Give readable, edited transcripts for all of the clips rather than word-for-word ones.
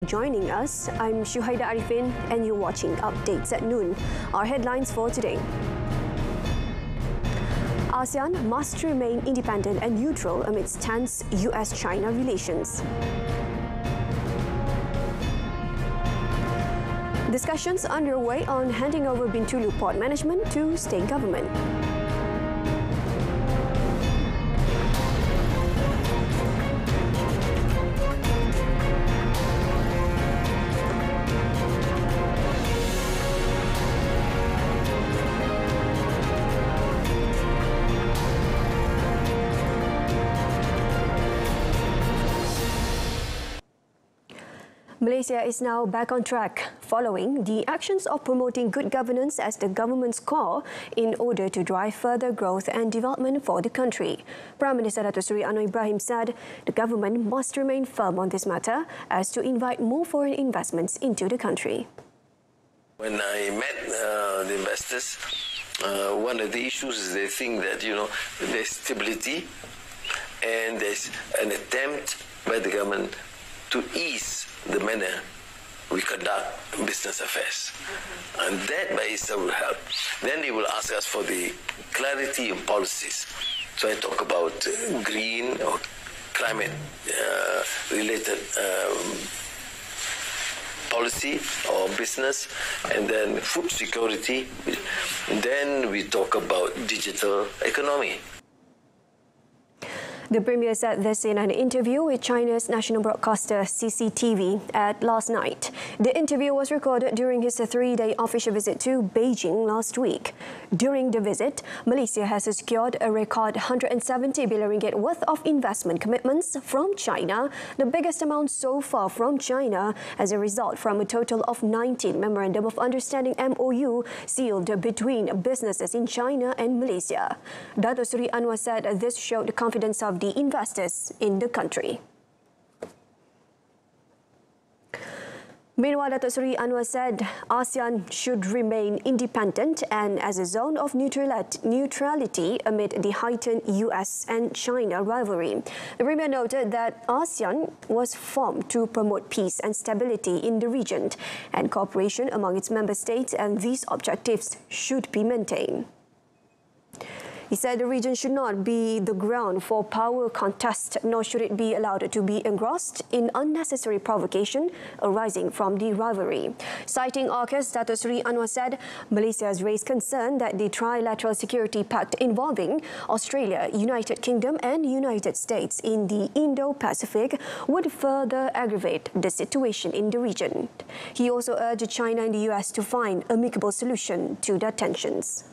Joining us, I'm Berita RTM and you're watching Updates at Noon. Our headlines for today. ASEAN must remain independent and neutral amidst tense US-China relations. Discussions underway on handing over Bintulu port management to state government. Malaysia is now back on track following the actions of promoting good governance as the government's core in order to drive further growth and development for the country. Prime Minister Datuk Seri Anwar Ibrahim said the government must remain firm on this matter as to invite more foreign investments into the country. When I met the investors, one of the issues is they think that, there's stability and there's an attempt by the government to ease the manner we conduct business affairs. And that by itself will help. Then they will ask us for the clarity in policies. So I talk about green or climate related policy or business, and then food security. And then we talk about digital economy. The Premier said this in an interview with China's national broadcaster CCTV last night. The interview was recorded during his three-day official visit to Beijing last week. During the visit, Malaysia has secured a record 170 billion ringgit worth of investment commitments from China, the biggest amount so far from China as a result from a total of 19 Memorandum of Understanding MOU sealed between businesses in China and Malaysia. Datuk Seri Anwar said this showed the confidence of the investors in the country. Meanwhile, Datuk Seri Anwar said ASEAN should remain independent and as a zone of neutrality amid the heightened US and China rivalry. The Premier noted that ASEAN was formed to promote peace and stability in the region and cooperation among its member states, and these objectives should be maintained. He said the region should not be the ground for power contest, nor should it be allowed to be engrossed in unnecessary provocation arising from the rivalry. Citing AUKUS, Datuk Seri Anwar said Malaysia has raised concern that the trilateral security pact involving Australia, United Kingdom and United States in the Indo-Pacific would further aggravate the situation in the region. He also urged China and the US to find amicable solution to the tensions.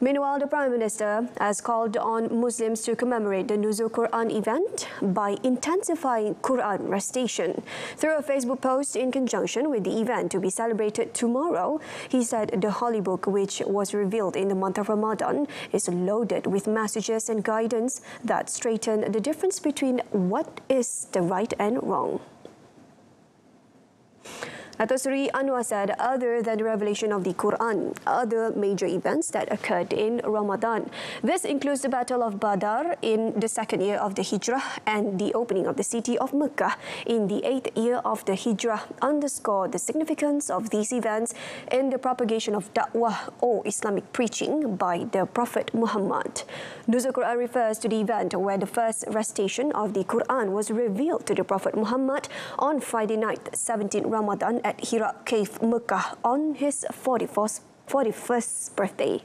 Meanwhile, the Prime Minister has called on Muslims to commemorate the Nuzul Quran event by intensifying Quran recitation. Through a Facebook post in conjunction with the event to be celebrated tomorrow, he said the holy book, which was revealed in the month of Ramadan, is loaded with messages and guidance that straighten the difference between what is the right and wrong. Datuk Seri Anwar said other than the revelation of the Quran, other major events that occurred in Ramadan. This includes the Battle of Badr in the second year of the Hijrah and the opening of the city of Mecca in the 8th year of the Hijrah underscore the significance of these events in the propagation of da'wah or Islamic preaching by the Prophet Muhammad. Nuzul Quran refers to the event where the first recitation of the Quran was revealed to the Prophet Muhammad on Friday night, 17th Ramadan at Hira Cave, Mecca on his 41st birthday.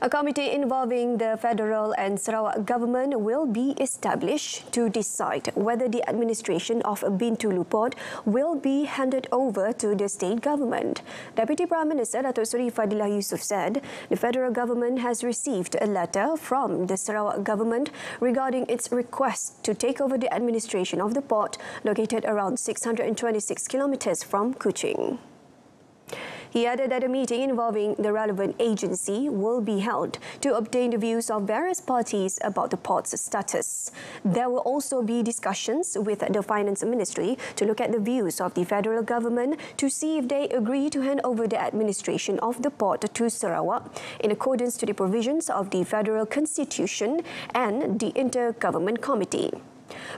A committee involving the federal and Sarawak government will be established to decide whether the administration of Bintulu Port will be handed over to the state government. Deputy Prime Minister Datuk Seri Fadilah Yusof said the federal government has received a letter from the Sarawak government regarding its request to take over the administration of the port located around 626 kilometres from Kuching. He added that a meeting involving the relevant agency will be held to obtain the views of various parties about the port's status. There will also be discussions with the Finance Ministry to look at the views of the federal government to see if they agree to hand over the administration of the port to Sarawak in accordance to the provisions of the Federal Constitution and the Inter-Government Committee.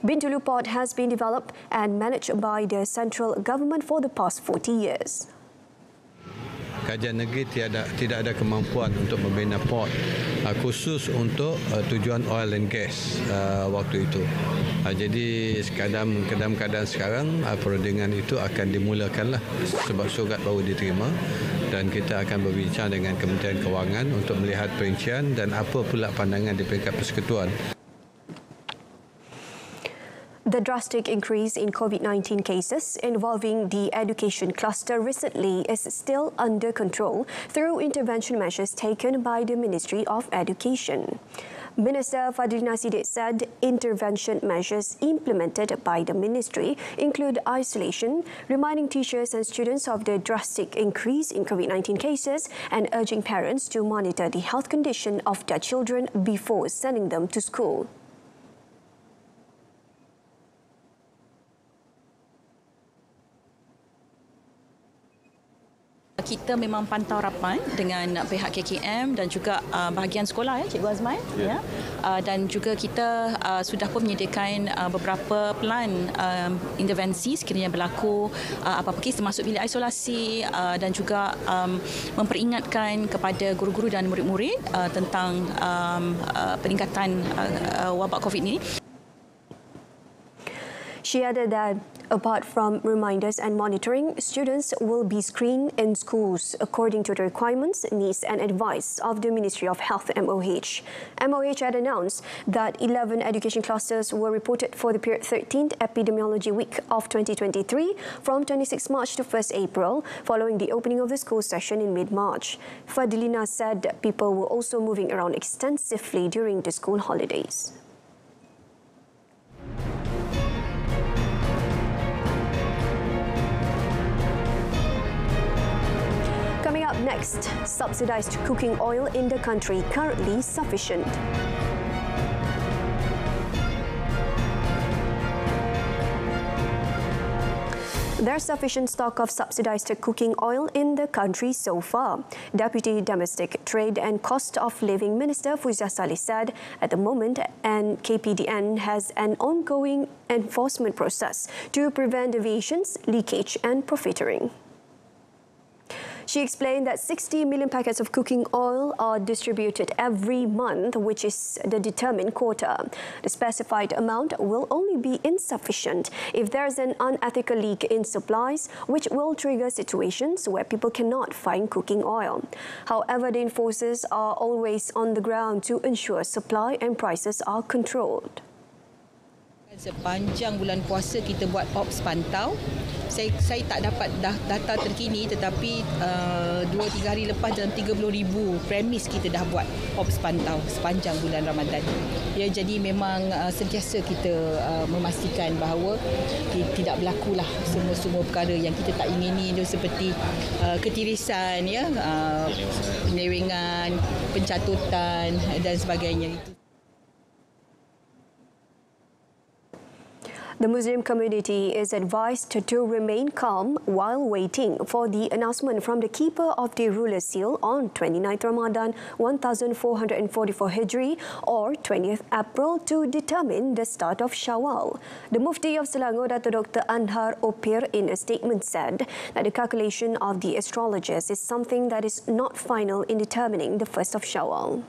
Bintulu Port has been developed and managed by the central government for the past 40 years. Kerajaan negeri tidak ada kemampuan untuk membina port khusus untuk tujuan oil and gas waktu itu. Jadi dalam keadaan sekarang perundingan itu akan dimulakanlah sebab surat baru diterima dan kita akan berbincang dengan Kementerian Kewangan untuk melihat perincian dan apa pula pandangan di peringkat persekutuan. The drastic increase in COVID-19 cases involving the education cluster recently is still under control through intervention measures taken by the Ministry of Education. Minister Fadlina Siddiq said intervention measures implemented by the ministry include isolation, reminding teachers and students of the drastic increase in COVID-19 cases and urging parents to monitor the health condition of their children before sending them to school. Kita memang pantau rapat dengan pihak KKM dan juga bahagian sekolah, Cikgu Azman. Ya. Dan juga kita sudah pun menyediakan beberapa pelan intervensi sekiranya berlaku apa-apa kes termasuk bilik isolasi dan juga memperingatkan kepada guru-guru dan murid-murid tentang peningkatan wabak COVID ini. She added that apart from reminders and monitoring, students will be screened in schools according to the requirements, needs and advice of the Ministry of Health MOH. MOH had announced that 11 education clusters were reported for the period 13th Epidemiology Week of 2023 from 26 March to 1st April following the opening of the school session in mid-March. Fadlina said people were also moving around extensively during the school holidays. Coming up next, subsidized cooking oil in the country currently sufficient. There's sufficient stock of subsidized cooking oil in the country so far. Deputy Domestic Trade and Cost of Living Minister Fuzia Salih said at the moment and KPDN has an ongoing enforcement process to prevent deviations, leakage and profiteering. She explained that 60 million packets of cooking oil are distributed every month, which is the determined quota. The specified amount will only be insufficient if there is an unethical leak in supplies, which will trigger situations where people cannot find cooking oil. However, the enforcers are always on the ground to ensure supply and prices are controlled. Sepanjang bulan puasa kita buat ops pantau. Saya tak dapat data terkini tetapi 2-3 hari lepas dalam 30,000 premis kita dah buat ops pantau sepanjang bulan Ramadan. Ya, jadi memang sentiasa kita memastikan bahawa tidak berlakulah semua perkara yang kita tak ingini itu seperti ketirisan, ya, penyelewengan, pencatutan dan sebagainya itu. The Muslim community is advised to remain calm while waiting for the announcement from the keeper of the ruler seal on 29th Ramadan 1444 Hijri or 20th April to determine the start of Shawwal. The Mufti of Selangor, Dato' Dr. Anhar Opir, in a statement said that the calculation of the astrologers is something that is not final in determining the first of Shawwal.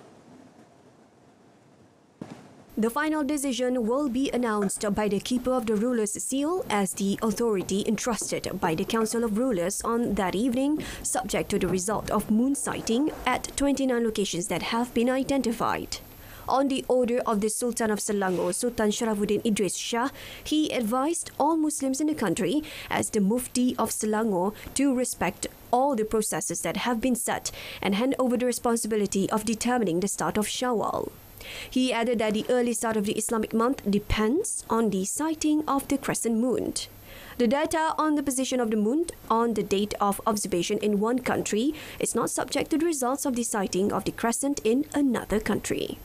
The final decision will be announced by the keeper of the ruler's seal as the authority entrusted by the Council of Rulers on that evening, subject to the result of moon sighting at 29 locations that have been identified. On the order of the Sultan of Selangor, Sultan Sharafuddin Idris Shah, he advised all Muslims in the country as the Mufti of Selangor to respect all the processes that have been set and hand over the responsibility of determining the start of Shawwal. He added that the early start of the Islamic month depends on the sighting of the crescent moon. The data on the position of the moon on the date of observation in one country is not subject to the results of the sighting of the crescent in another country.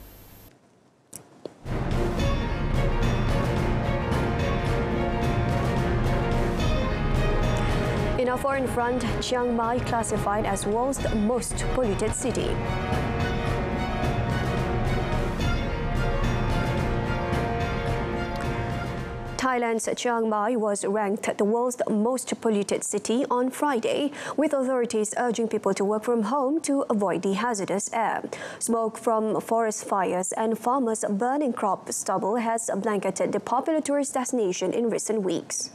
In our foreign front, Chiang Mai classified as world's most polluted city. Thailand's Chiang Mai was ranked the world's most polluted city on Friday, with authorities urging people to work from home to avoid the hazardous air. Smoke from forest fires and farmers burning crop stubble has blanketed the popular tourist destination in recent weeks.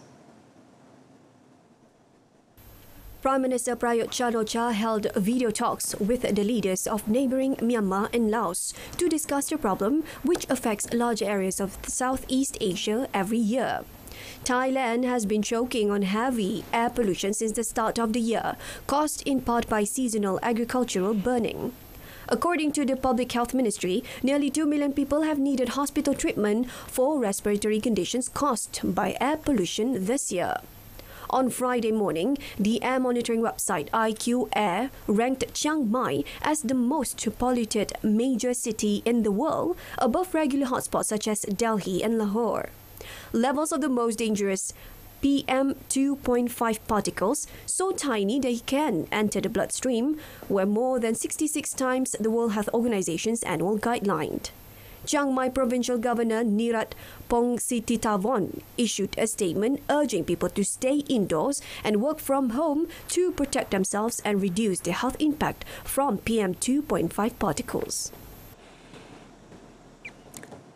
Prime Minister Prayut Chan-o-cha held video talks with the leaders of neighbouring Myanmar and Laos to discuss the problem, which affects large areas of Southeast Asia every year. Thailand has been choking on heavy air pollution since the start of the year, caused in part by seasonal agricultural burning. According to the Public Health Ministry, nearly 2 million people have needed hospital treatment for respiratory conditions caused by air pollution this year. On Friday morning, the air monitoring website IQ Air ranked Chiang Mai as the most polluted major city in the world, above regular hotspots such as Delhi and Lahore. Levels of the most dangerous PM 2.5 particles, so tiny they can enter the bloodstream, were more than 66 times the World Health Organization's annual guideline. Chiang Mai Provincial Governor Nirat Pongsititavon issued a statement urging people to stay indoors and work from home to protect themselves and reduce the health impact from PM 2.5 particles.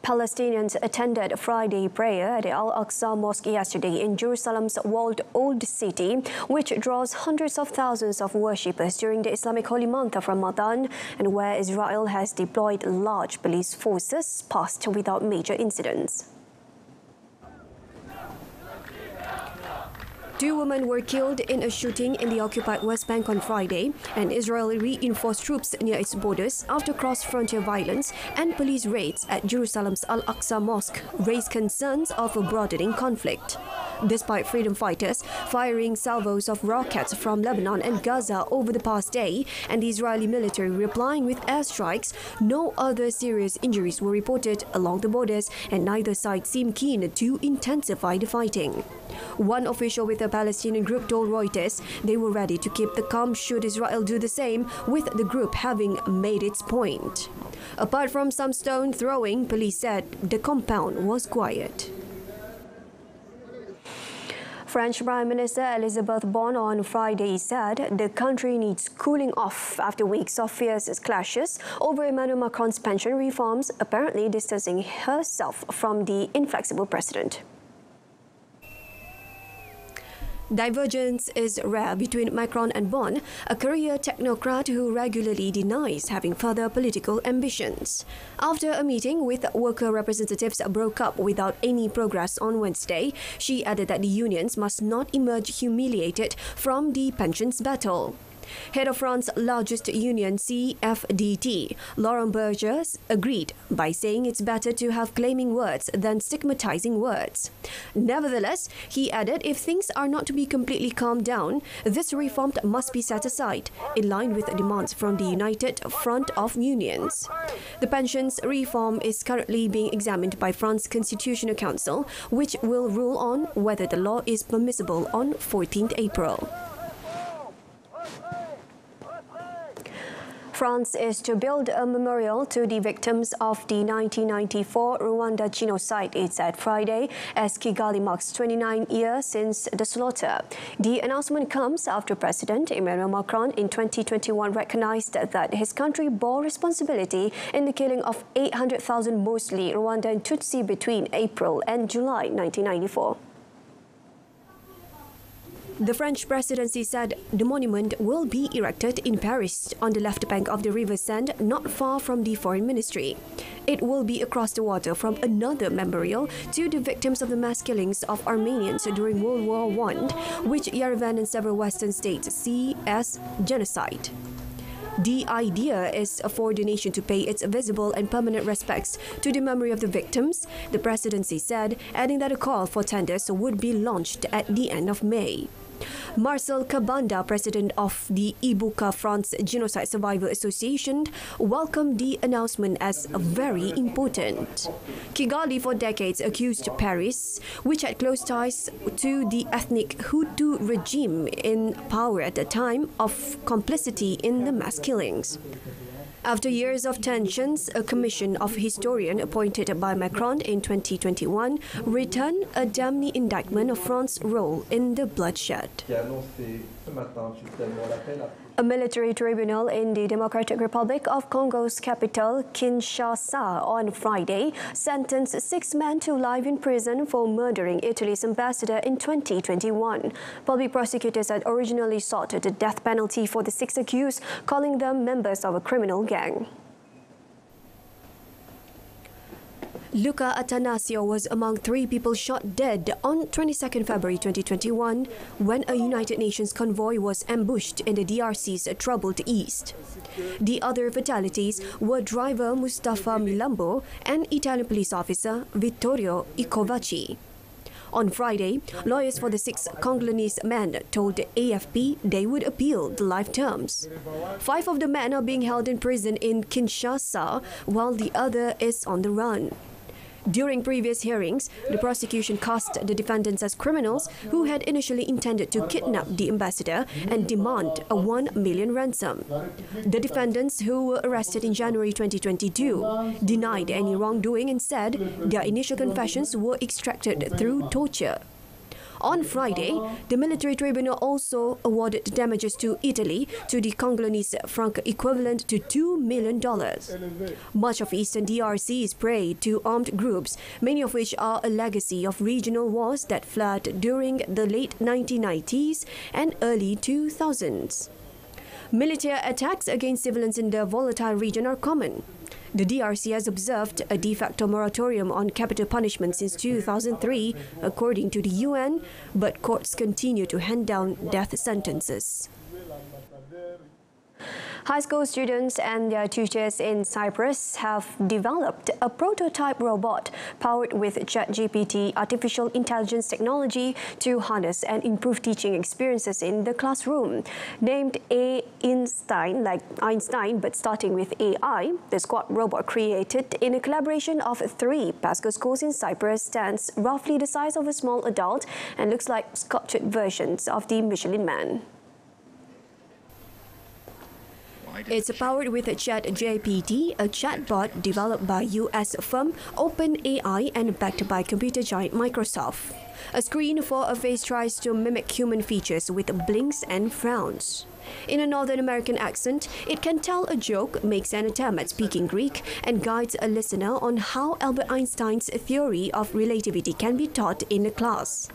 Palestinians attended Friday prayer at the Al-Aqsa Mosque yesterday in Jerusalem's walled Old City, which draws hundreds of thousands of worshippers during the Islamic holy month of Ramadan, and where Israel has deployed large police forces, passed without major incidents. 2 women were killed in a shooting in the occupied West Bank on Friday, and Israel reinforced troops near its borders after cross-frontier violence and police raids at Jerusalem's Al-Aqsa Mosque raised concerns of a broadening conflict. Despite freedom fighters firing salvos of rockets from Lebanon and Gaza over the past day, and the Israeli military replying with airstrikes, no other serious injuries were reported along the borders, and neither side seemed keen to intensify the fighting. One official with a Palestinian group told Reuters they were ready to keep the calm should Israel do the same, with the group having made its point. Apart from some stone throwing, police said the compound was quiet. French Prime Minister Elisabeth Borne on Friday said the country needs cooling off after weeks of fierce clashes over Emmanuel Macron's pension reforms, apparently distancing herself from the inflexible president. Divergence is rare between Macron and Borne, a career technocrat who regularly denies having further political ambitions. After a meeting with worker representatives broke up without any progress on Wednesday, she added that the unions must not emerge humiliated from the pensions battle. Head of France's largest union, CFDT, Laurent Berger, agreed by saying it's better to have claiming words than stigmatizing words. Nevertheless, he added if things are not to be completely calmed down, this reform must be set aside, in line with demands from the United Front of Unions. The pensions reform is currently being examined by France's Constitutional Council, which will rule on whether the law is permissible on 14th April. France is to build a memorial to the victims of the 1994 Rwanda genocide, it said Friday, as Kigali marks 29 years since the slaughter. The announcement comes after President Emmanuel Macron in 2021 recognized that his country bore responsibility in the killing of 800,000 mostly Rwandan Tutsi between April and July 1994. The French presidency said the monument will be erected in Paris on the left bank of the River Seine, not far from the Foreign Ministry. It will be across the water from another memorial to the victims of the mass killings of Armenians during World War I, which Yerevan and several Western states see as genocide. The idea is for the nation to pay its visible and permanent respects to the memory of the victims, the presidency said, adding that a call for tenders would be launched at the end of May. Marcel Cabanda, president of the Ibuka France Genocide Survivor Association, welcomed the announcement as very important. Kigali for decades accused Paris, which had close ties to the ethnic Hutu regime in power at the time, of complicity in the mass killings. After years of tensions, a commission of historians appointed by Macron in 2021 returned a damning indictment of France's role in the bloodshed. A military tribunal in the Democratic Republic of Congo's capital, Kinshasa, on Friday sentenced 6 men to life in prison for murdering Italy's ambassador in 2021. Public prosecutors had originally sought the death penalty for the 6 accused, calling them members of a criminal gang. Luca Atanasio was among 3 people shot dead on 22nd February 2021 when a United Nations convoy was ambushed in the DRC's troubled east. The other fatalities were driver Mustafa Milambo and Italian police officer Vittorio Icovacci. On Friday, lawyers for the 6 Congolese men told the AFP they would appeal the life terms. 5 of the men are being held in prison in Kinshasa, while the other is on the run. During previous hearings, the prosecution cast the defendants as criminals who had initially intended to kidnap the ambassador and demand a 1 million ransom. The defendants, who were arrested in January 2022, denied any wrongdoing and said their initial confessions were extracted through torture. On Friday, the military tribunal also awarded damages to Italy to the Congolese franc equivalent to $2 million. Much of eastern DRC is prey to armed groups, many of which are a legacy of regional wars that flared during the late 1990s and early 2000s. Military attacks against civilians in the volatile region are common. The DRC has observed a de facto moratorium on capital punishment since 2003, according to the UN, but courts continue to hand down death sentences. High school students and their tutors in Cyprus have developed a prototype robot powered with ChatGPT artificial intelligence technology to harness and improve teaching experiences in the classroom. Named Einstein, like Einstein, but starting with AI, the squad robot created in a collaboration of 3 Pasco schools in Cyprus stands roughly the size of a small adult and looks like sculptured versions of the Michelin Man. It's powered with ChatGPT, a chatbot developed by US firm OpenAI and backed by computer giant Microsoft. A screen for a face tries to mimic human features with blinks and frowns. In a Northern American accent, it can tell a joke, makes an attempt at speaking Greek, and guides a listener on how Albert Einstein's theory of relativity can be taught in a class.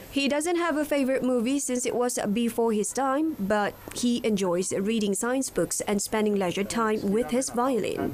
He doesn't have a favorite movie since it was before his time, but he enjoys reading science books and spending leisure time with his violin.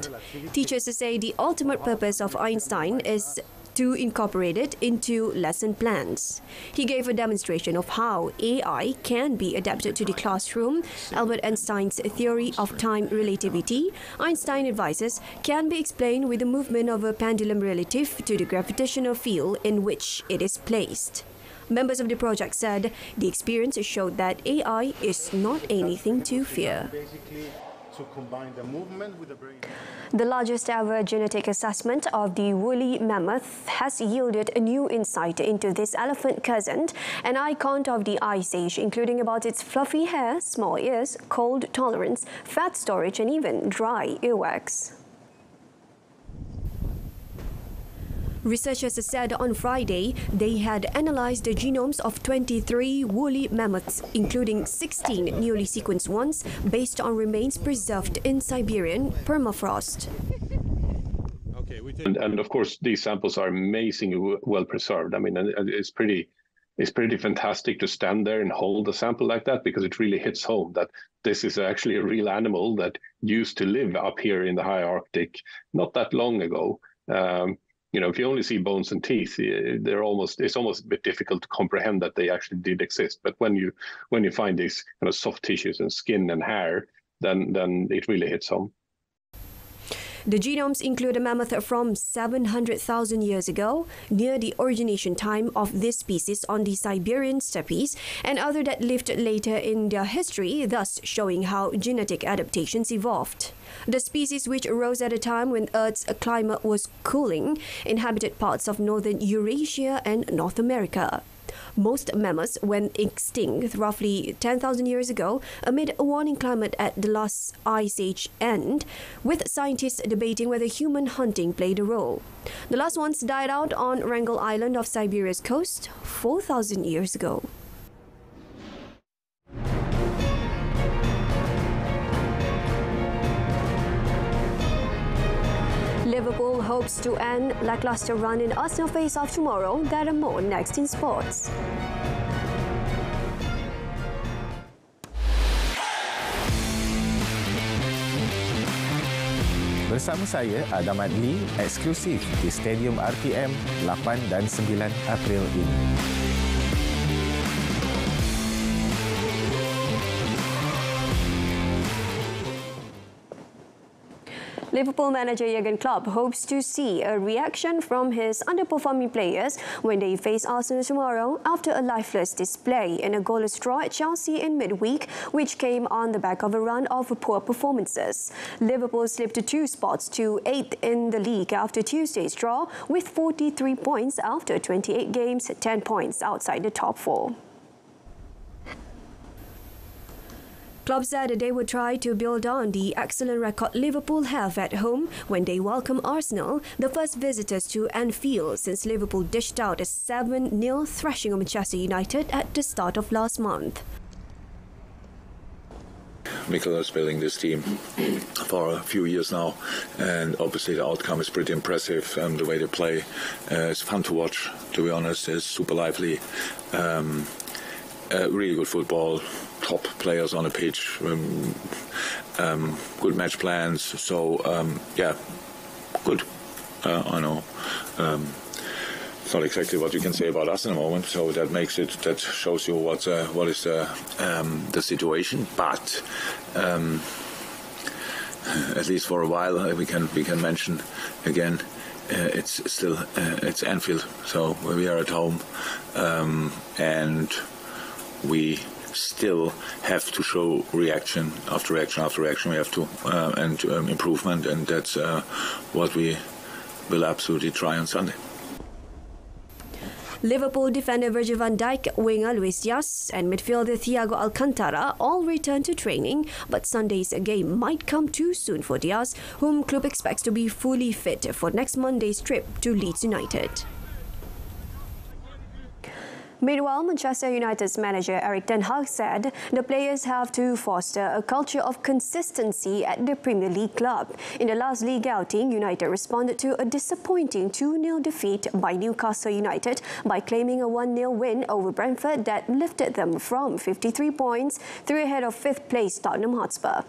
Teachers say the ultimate purpose of Einstein is to incorporate it into lesson plans. He gave a demonstration of how AI can be adapted to the classroom. Albert Einstein's theory of time relativity, Einstein advises, can be explained with the movement of a pendulum relative to the gravitational field in which it is placed. Members of the project said the experience showed that AI is not anything to fear. The largest ever genetic assessment of the woolly mammoth has yielded a new insight into this elephant cousin, an icon of the Ice Age, including about its fluffy hair, small ears, cold tolerance, fat storage, and even dry earwax. Researchers said on Friday they had analyzed the genomes of 23 woolly mammoths, including 16 newly sequenced ones, based on remains preserved in Siberian permafrost. And of course, these samples are amazingly well preserved. I mean, it's pretty fantastic to stand there and hold a sample like that, because it really hits home that this is actually a real animal that used to live up here in the high Arctic not that long ago. You know, if you only see bones and teeth, it's almost a bit difficult to comprehend that they actually did exist. But when you find these kind of soft tissues and skin and hair, then it really hits home. The genomes include a mammoth from 700,000 years ago, near the origination time of this species on the Siberian steppes, and other that lived later in their history, thus showing how genetic adaptations evolved. The species, which arose at a time when Earth's climate was cooling, inhabited parts of northern Eurasia and North America. Most mammoths went extinct roughly 10,000 years ago amid a warming climate at the last ice age end, with scientists debating whether human hunting played a role. The last ones died out on Wrangel Island of Siberia's coast 4,000 years ago. Liverpool hopes to end lackluster run in Arsenal face-off tomorrow. That and more next in sports. Bersama saya, Adam Adli, eksklusif di Stadium RTM 8 dan 9 April ini. Liverpool manager Jurgen Klopp hopes to see a reaction from his underperforming players when they face Arsenal tomorrow after a lifeless display in a goalless draw at Chelsea in midweek, which came on the back of a run of poor performances. Liverpool slipped 2 spots to 8th in the league after Tuesday's draw, with 43 points after 28 games, 10 points outside the top 4. Klopp said they would try to build on the excellent record Liverpool have at home when they welcome Arsenal, the first visitors to Anfield since Liverpool dished out a 7-0 thrashing of Manchester United at the start of last month. Mikel is building this team for a few years now, and obviously the outcome is pretty impressive. The way they play is fun to watch, to be honest. It's super lively, really good football, top players on the pitch, good match plans. So yeah, good. I know it's not exactly what you can say about us in a moment, so that shows you what is the situation. But at least for a while, we can mention again. It's still it's Anfield, so we are at home, and we still have to show reaction after reaction after reaction. We have to and improvement, and that's what we will absolutely try on Sunday. Liverpool defender Virgil van Dijk, winger Luis Diaz and midfielder Thiago Alcantara all returned to training, but Sunday's game might come too soon for Diaz, whom club expects to be fully fit for next Monday's trip to Leeds United. Meanwhile, Manchester United's manager Erik ten Hag said the players have to foster a culture of consistency at the Premier League club. In the last league outing, United responded to a disappointing 2-0 defeat by Newcastle United by claiming a 1-0 win over Brentford that lifted them from 53 points through ahead of 5th place Tottenham Hotspur.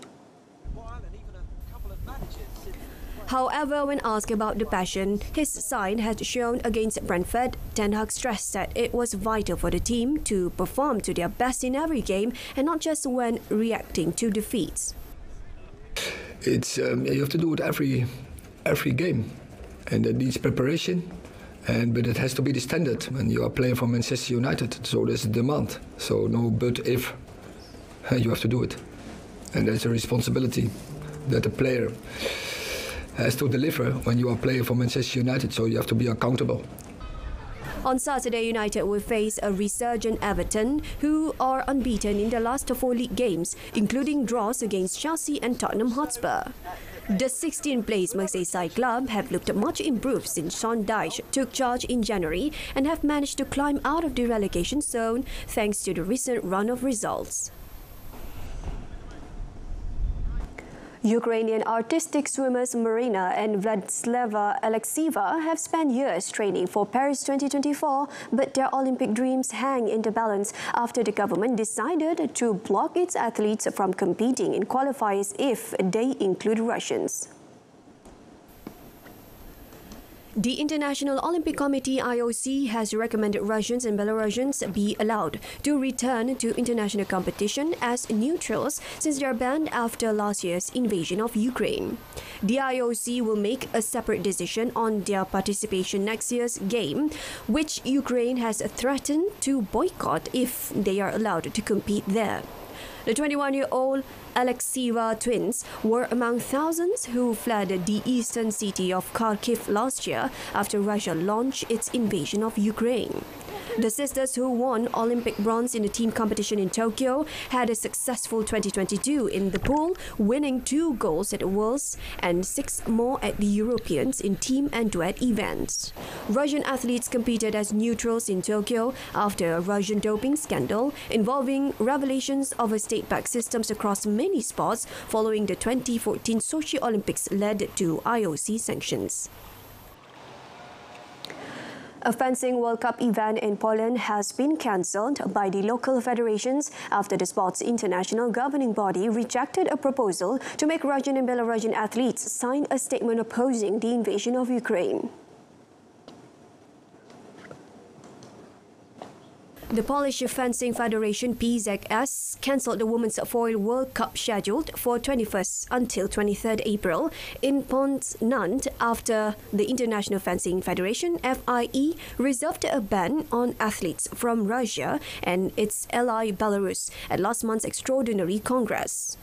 However, when asked about the passion his side had shown against Brentford, Ten Hag stressed that it was vital for the team to perform to their best in every game and not just when reacting to defeats. It's you have to do it every game, and it needs preparation. But it has to be the standard when you are playing for Manchester United. So there's a demand. So no but if, you have to do it, and that's a responsibility that the player has to deliver when you are playing for Manchester United, so you have to be accountable. On Saturday, United will face a resurgent Everton, who are unbeaten in their last 4 league games, including draws against Chelsea and Tottenham Hotspur. The 16th-place Merseyside club have looked much improved since Sean Dyche took charge in January and have managed to climb out of the relegation zone thanks to the recent run of results. Ukrainian artistic swimmers Marina and Vladislava Alexieva have spent years training for Paris 2024, but their Olympic dreams hang in the balance after the government decided to block its athletes from competing in qualifiers if they include Russians. The International Olympic Committee (IOC) has recommended Russians and Belarusians be allowed to return to international competition as neutrals since they are banned after last year's invasion of Ukraine. The IOC will make a separate decision on their participation next year's game, which Ukraine has threatened to boycott if they are allowed to compete there. The 21-year-old Alexieva twins were among thousands who fled the eastern city of Kharkiv last year after Russia launched its invasion of Ukraine. The sisters, who won Olympic bronze in the team competition in Tokyo, had a successful 2022 in the pool, winning 2 golds at the Worlds and 6 more at the Europeans in team and duet events. Russian athletes competed as neutrals in Tokyo after a Russian doping scandal involving revelations of state-backed systems across many sports following the 2014 Sochi Olympics led to IOC sanctions. A fencing World Cup event in Poland has been cancelled by the local federations after the sport's international governing body rejected a proposal to make Russian and Belarusian athletes sign a statement opposing the invasion of Ukraine. The Polish Fencing Federation PZS cancelled the Women's Foil World Cup scheduled for 21st until 23rd April in Poznan after the International Fencing Federation (FIE) reserved a ban on athletes from Russia and its ally Belarus at last month's extraordinary Congress.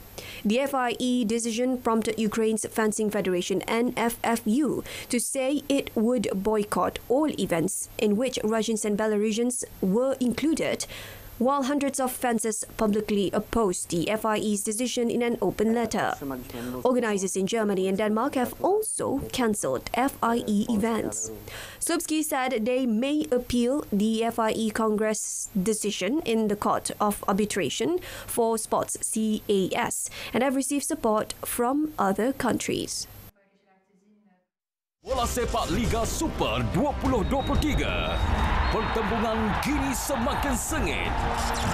The FIE decision prompted Ukraine's Fencing Federation NFFU to say it would boycott all events in which Russians and Belarusians were included, while hundreds of fencers publicly opposed the FIE's decision in an open letter. Organisers in Germany and Denmark have also cancelled FIE events. Slupski said they may appeal the FIE Congress decision in the Court of Arbitration for Sports (CAS) and have received support from other countries. Bola Sepak Liga Super 2023. Perkembangan kini semakin sengit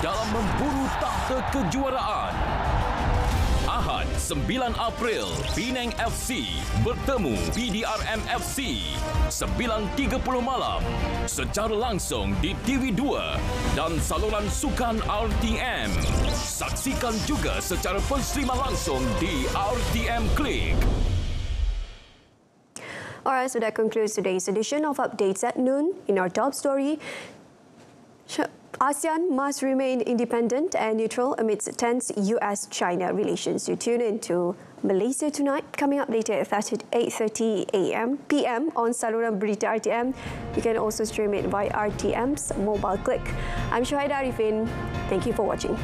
dalam memburu takhta kejuaraan. Ahad 9 April, Penang FC bertemu PDRM FC 9.30 malam secara langsung di TV2 dan saluran sukan RTM. Saksikan juga secara penstreaman langsung di RTM Klik. Alright, so that concludes today's edition of Updates at Noon. In our top story, ASEAN must remain independent and neutral amidst tense US-China relations. You tune in to Malaysia Tonight, coming up later at 8:30 p.m. on saluran Berita RTM. You can also stream it via RTM's mobile click. I'm Syahida Arifin. Thank you for watching.